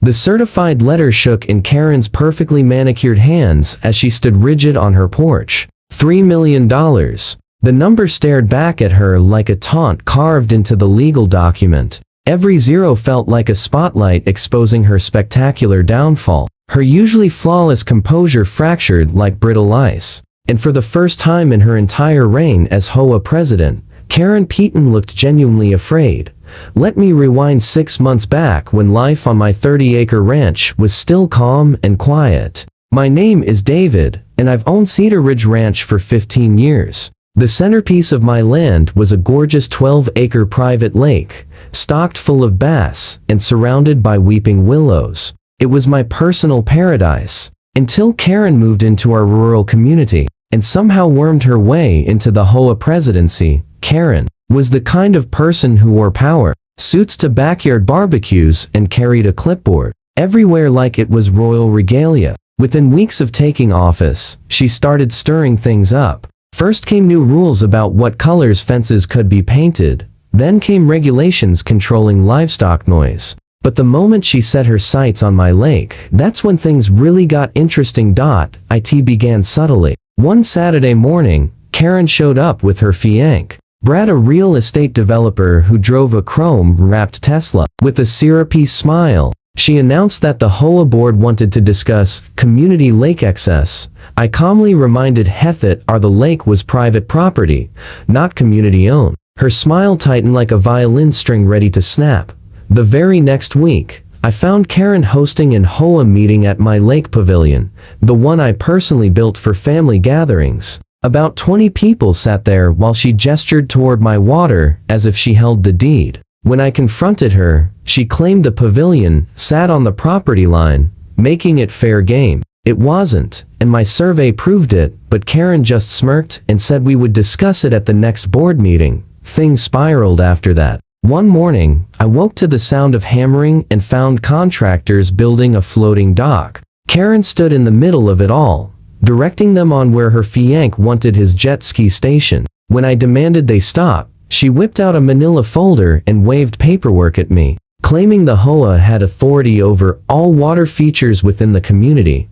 The certified letter shook in Karen's perfectly manicured hands as she stood rigid on her porch. $3 million. The number stared back at her like a taunt carved into the legal document. Every zero felt like a spotlight exposing her spectacular downfall. Her usually flawless composure fractured like brittle ice. And for the first time in her entire reign as HOA president, Karen Peaton looked genuinely afraid. Let me rewind 6 months back when life on my 30-acre ranch was still calm and quiet. My name is David, and I've owned Cedar Ridge Ranch for 15 years. The centerpiece of my land was a gorgeous 12-acre private lake, stocked full of bass and surrounded by weeping willows. It was my personal paradise, until Karen moved into our rural community and somehow wormed her way into the HOA presidency. Karen was the kind of person who wore power suits to backyard barbecues and carried a clipboard everywhere like it was royal regalia. Within weeks of taking office, she started stirring things up. First came new rules about what colors fences could be painted, then came regulations controlling livestock noise. But the moment she set her sights on my lake, that's when things really got interesting. It began subtly. One Saturday morning, Karen showed up with her fiancé, Brad, a real estate developer who drove a chrome-wrapped Tesla. With a syrupy smile, she announced that the HOA board wanted to discuss community lake access. I calmly reminded Heathit the lake was private property, not community-owned. Her smile tightened like a violin string ready to snap. The very next week, I found Karen hosting an HOA meeting at my lake pavilion, the one I personally built for family gatherings. About 20 people sat there while she gestured toward my water as if she held the deed. When I confronted her, she claimed the pavilion sat on the property line, making it fair game. It wasn't, and my survey proved it, but Karen just smirked and said we would discuss it at the next board meeting. Things spiraled after that. One morning, I woke to the sound of hammering and found contractors building a floating dock. Karen stood in the middle of it all, directing them on where her fiancé wanted his jet ski station. When I demanded they stop, she whipped out a manila folder and waved paperwork at me, claiming the HOA had authority over all water features within the community.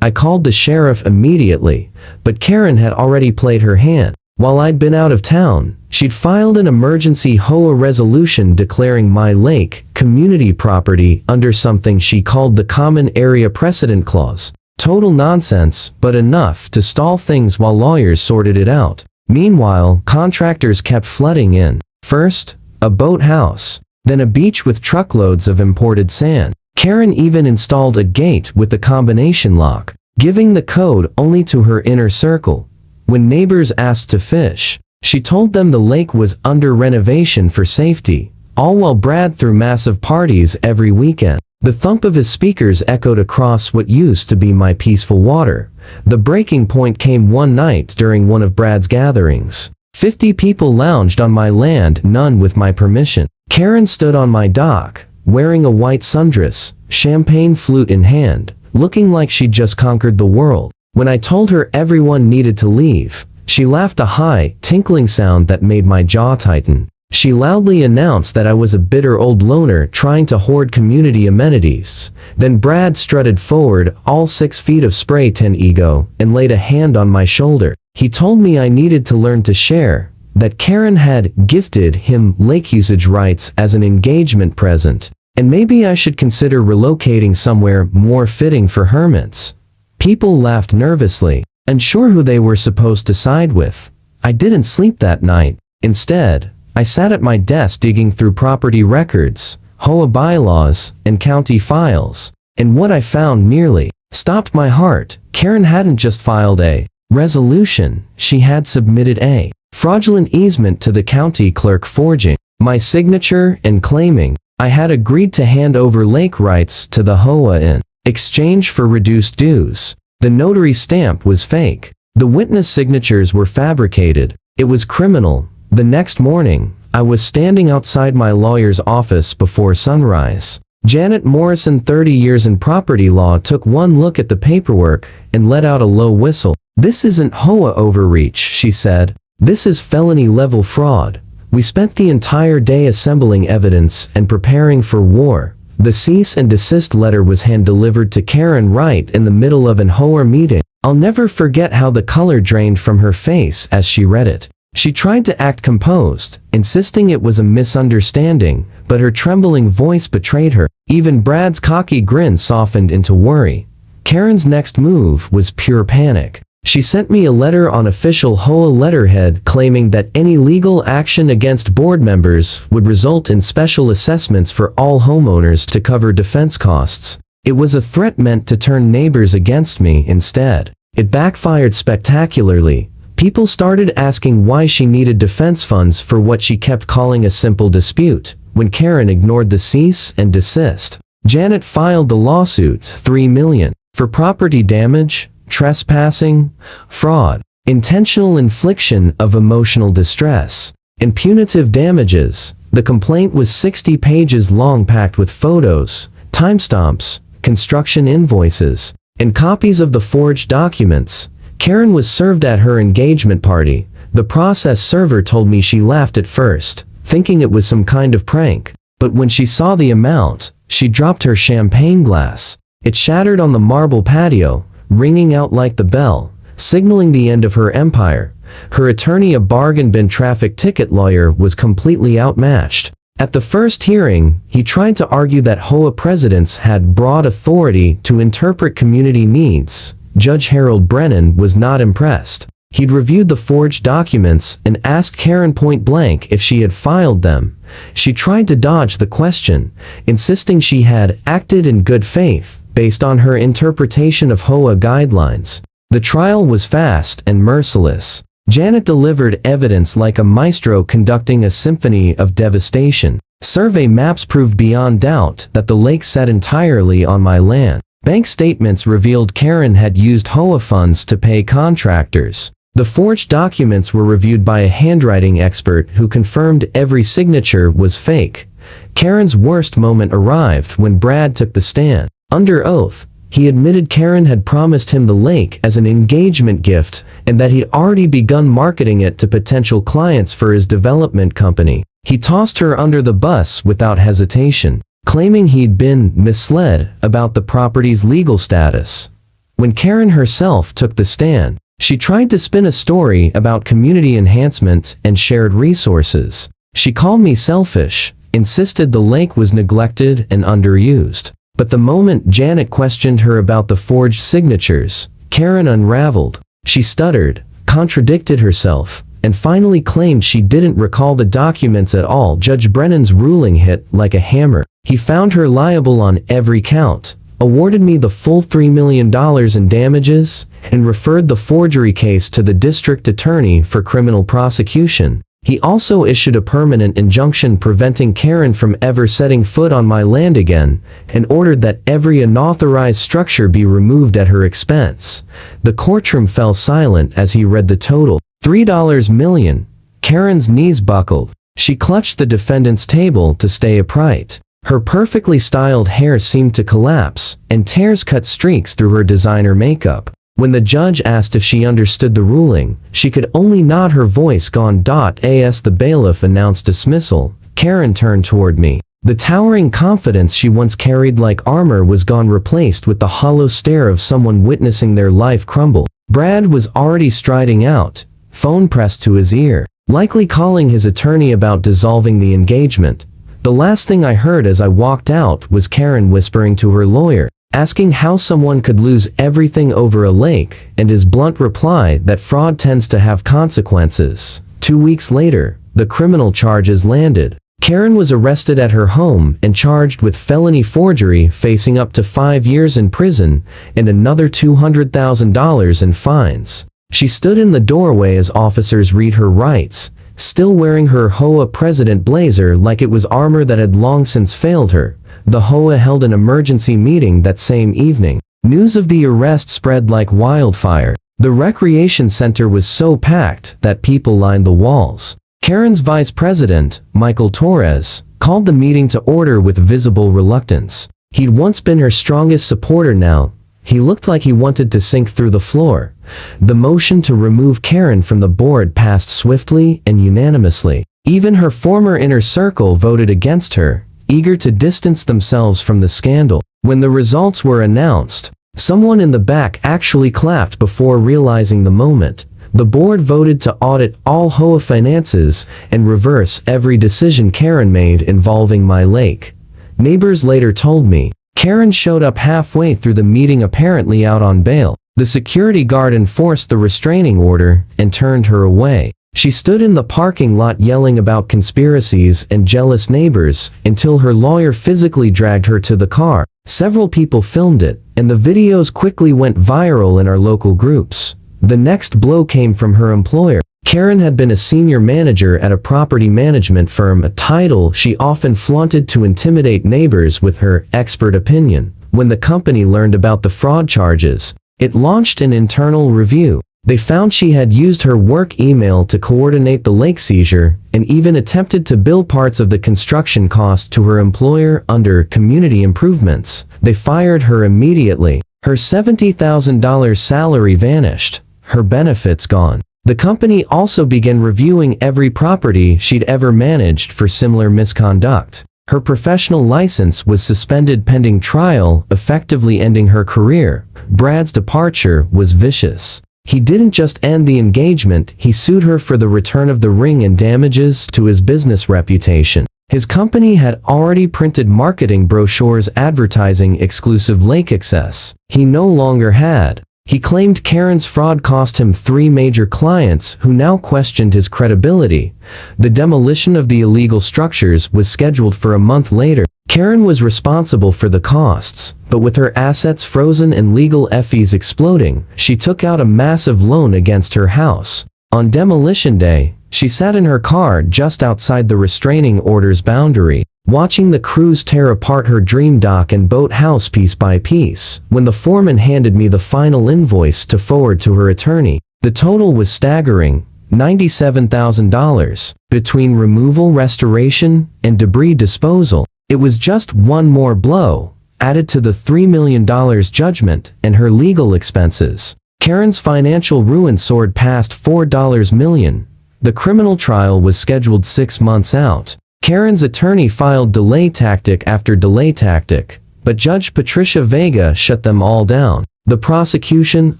I called the sheriff immediately, but Karen had already played her hand. While I'd been out of town, she'd filed an emergency HOA resolution declaring my lake community property under something she called the Common Area Precedent Clause. Total nonsense, but enough to stall things while lawyers sorted it out. Meanwhile, contractors kept flooding in. First, a boathouse, then a beach with truckloads of imported sand. Karen even installed a gate with a combination lock, giving the code only to her inner circle. When neighbors asked to fish, she told them the lake was under renovation for safety, all while Brad threw massive parties every weekend. The thump of his speakers echoed across what used to be my peaceful water. The breaking point came one night during one of Brad's gatherings. 50 people lounged on my land, none with my permission. Karen stood on my dock, wearing a white sundress, champagne flute in hand, looking like she'd just conquered the world. When I told her everyone needed to leave, she laughed, a high, tinkling sound that made my jaw tighten. She loudly announced that I was a bitter old loner trying to hoard community amenities. Then Brad strutted forward, all 6 feet of spray tan ego, and laid a hand on my shoulder. He told me I needed to learn to share, that Karen had gifted him lake usage rights as an engagement present, and maybe I should consider relocating somewhere more fitting for hermits. People laughed nervously, unsure who they were supposed to side with. I didn't sleep that night. Instead, I sat at my desk digging through property records, HOA bylaws, and county files, and what I found nearly stopped my heart. Karen hadn't just filed a resolution, she had submitted a fraudulent easement to the county clerk, forging my signature and claiming I had agreed to hand over lake rights to the HOA in exchange for reduced dues. The notary stamp was fake. The witness signatures were fabricated. It was criminal. The next morning, I was standing outside my lawyer's office before sunrise. Janet Morrison, 30 years in property law, took one look at the paperwork and let out a low whistle. "This isn't HOA overreach," she said. "This is felony-level fraud. We spent the entire day assembling evidence and preparing for war. The cease and desist letter was hand-delivered to Karen right in the middle of an HOA meeting. I'll never forget how the color drained from her face as she read it. She tried to act composed, insisting it was a misunderstanding, but her trembling voice betrayed her. Even Brad's cocky grin softened into worry. Karen's next move was pure panic. She sent me a letter on official HOA letterhead claiming that any legal action against board members would result in special assessments for all homeowners to cover defense costs. It was a threat meant to turn neighbors against me instead. It backfired spectacularly. People started asking why she needed defense funds for what she kept calling a simple dispute, when Karen ignored the cease and desist. Janet filed the lawsuit, $3 million, for property damage, trespassing, fraud, intentional infliction of emotional distress, and punitive damages. The complaint was 60 pages long, packed with photos, timestamps, construction invoices, and copies of the forged documents. Karen was served at her engagement party. The process server told me she laughed at first, thinking it was some kind of prank. But when she saw the amount, she dropped her champagne glass. It shattered on the marble patio, ringing out like the bell, signaling the end of her empire. Her attorney, a bargain bin traffic ticket lawyer, was completely outmatched. At the first hearing, he tried to argue that HOA presidents had broad authority to interpret community needs. Judge Harold Brennan was not impressed. He'd reviewed the forged documents and asked Karen point blank if she had filed them. She tried to dodge the question, insisting she had acted in good faith based on her interpretation of HOA guidelines. The trial was fast and merciless. Janet delivered evidence like a maestro conducting a symphony of devastation. Survey maps proved beyond doubt that the lake sat entirely on my land. Bank statements revealed Karen had used HOA funds to pay contractors. The forged documents were reviewed by a handwriting expert who confirmed every signature was fake. Karen's worst moment arrived when Brad took the stand. Under oath, he admitted Karen had promised him the lake as an engagement gift and that he'd already begun marketing it to potential clients for his development company. He tossed her under the bus without hesitation, claiming he'd been misled about the property's legal status. When Karen herself took the stand, she tried to spin a story about community enhancement and shared resources. She called me selfish, insisted the lake was neglected and underused. But the moment Janet questioned her about the forged signatures, Karen unraveled. She stuttered, contradicted herself, and finally claimed she didn't recall the documents at all. Judge Brennan's ruling hit like a hammer. He found her liable on every count, awarded me the full $3 million in damages, and referred the forgery case to the district attorney for criminal prosecution. He also issued a permanent injunction preventing Karen from ever setting foot on my land again, and ordered that every unauthorized structure be removed at her expense. The courtroom fell silent as he read the total. $3 million. Karen's knees buckled. She clutched the defendant's table to stay upright. Her perfectly styled hair seemed to collapse, and tears cut streaks through her designer makeup. When the judge asked if she understood the ruling, she could only nod, her voice gone. As the bailiff announced dismissal, Karen turned toward me. The towering confidence she once carried like armor was gone, replaced with the hollow stare of someone witnessing their life crumble. Brad was already striding out, phone pressed to his ear, likely calling his attorney about dissolving the engagement. The last thing I heard as I walked out was Karen whispering to her lawyer, asking how someone could lose everything over a lake, and his blunt reply that fraud tends to have consequences. 2 weeks later, the criminal charges landed. Karen was arrested at her home and charged with felony forgery, facing up to 5 years in prison and another $200,000 in fines. She stood in the doorway as officers read her rights, still wearing her HOA president blazer like it was armor that had long since failed her. The HOA held an emergency meeting that same evening. News of the arrest spread like wildfire. The recreation center was so packed that people lined the walls. Karen's vice president, Michael Torres, called the meeting to order with visible reluctance. He'd once been her strongest supporter. Now, he looked like he wanted to sink through the floor. The motion to remove Karen from the board passed swiftly and unanimously. Even her former inner circle voted against her. eager to distance themselves from the scandal. When the results were announced, someone in the back actually clapped before realizing the moment. The board voted to audit all HOA finances and reverse every decision Karen made involving my lake. Neighbors later told me, Karen showed up halfway through the meeting apparently out on bail. The security guard enforced the restraining order and turned her away. She stood in the parking lot yelling about conspiracies and jealous neighbors until her lawyer physically dragged her to the car. Several people filmed it, and the videos quickly went viral in our local groups. The next blow came from her employer. Karen had been a senior manager at a property management firm, a title she often flaunted to intimidate neighbors with her expert opinion. When the company learned about the fraud charges, it launched an internal review. They found she had used her work email to coordinate the lake seizure and even attempted to bill parts of the construction cost to her employer under community improvements. They fired her immediately. Her $70,000 salary vanished. Her benefits gone. The company also began reviewing every property she'd ever managed for similar misconduct. Her professional license was suspended pending trial, effectively ending her career. Brad's departure was vicious. He didn't just end the engagement, he sued her for the return of the ring and damages to his business reputation. His company had already printed marketing brochures advertising exclusive lake access. He no longer had. He claimed Karen's fraud cost him 3 major clients who now questioned his credibility. The demolition of the illegal structures was scheduled for a month later. Karen was responsible for the costs, but with her assets frozen and legal fees exploding, she took out a massive loan against her house. On demolition day, she sat in her car just outside the restraining order's boundary, watching the crews tear apart her dream dock and boathouse piece by piece. When the foreman handed me the final invoice to forward to her attorney, the total was staggering, $97,000. Between removal, restoration, and debris disposal, it was just one more blow, added to the $3 million judgment and her legal expenses. Karen's financial ruin soared past $4 million. The criminal trial was scheduled 6 months out. Karen's attorney filed delay tactic after delay tactic, but Judge Patricia Vega shut them all down. The prosecution,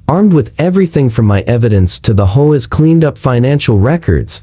armed with everything from my evidence to the HOA's cleaned-up financial records,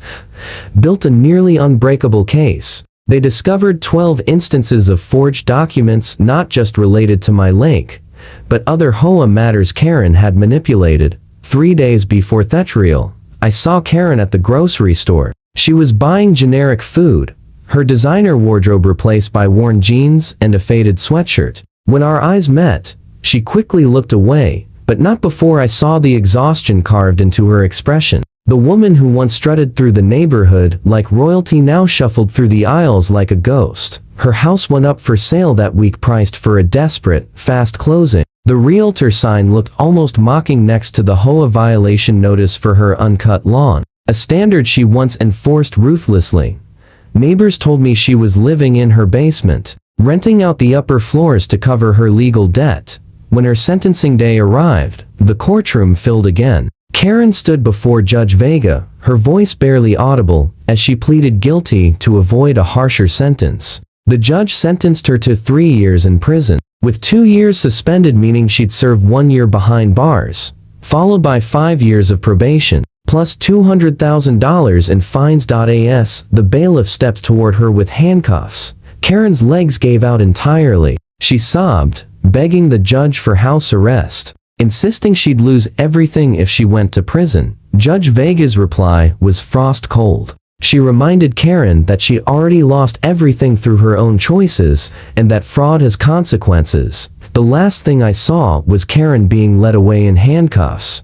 built a nearly unbreakable case. They discovered 12 instances of forged documents not just related to my lake, but other HOA matters Karen had manipulated. 3 days before Thetrial, I saw Karen at the grocery store. She was buying generic food, her designer wardrobe replaced by worn jeans and a faded sweatshirt. When our eyes met, she quickly looked away, but not before I saw the exhaustion carved into her expression. The woman who once strutted through the neighborhood like royalty now shuffled through the aisles like a ghost. Her house went up for sale that week, priced for a desperate, fast closing. The realtor sign looked almost mocking next to the HOA violation notice for her uncut lawn, a standard she once enforced ruthlessly. Neighbors told me she was living in her basement, renting out the upper floors to cover her legal debt. When her sentencing day arrived, the courtroom filled again. Karen stood before Judge Vega, her voice barely audible, as she pleaded guilty to avoid a harsher sentence. The judge sentenced her to 3 years in prison, with 2 years suspended, meaning she'd serve 1 year behind bars, followed by 5 years of probation, plus $200,000 in fines. The bailiff stepped toward her with handcuffs. Karen's legs gave out entirely. She sobbed, begging the judge for house arrest, insisting she'd lose everything if she went to prison. Judge Vega's reply was frost cold. She reminded Karen that she already lost everything through her own choices, and that fraud has consequences. The last thing I saw was Karen being led away in handcuffs.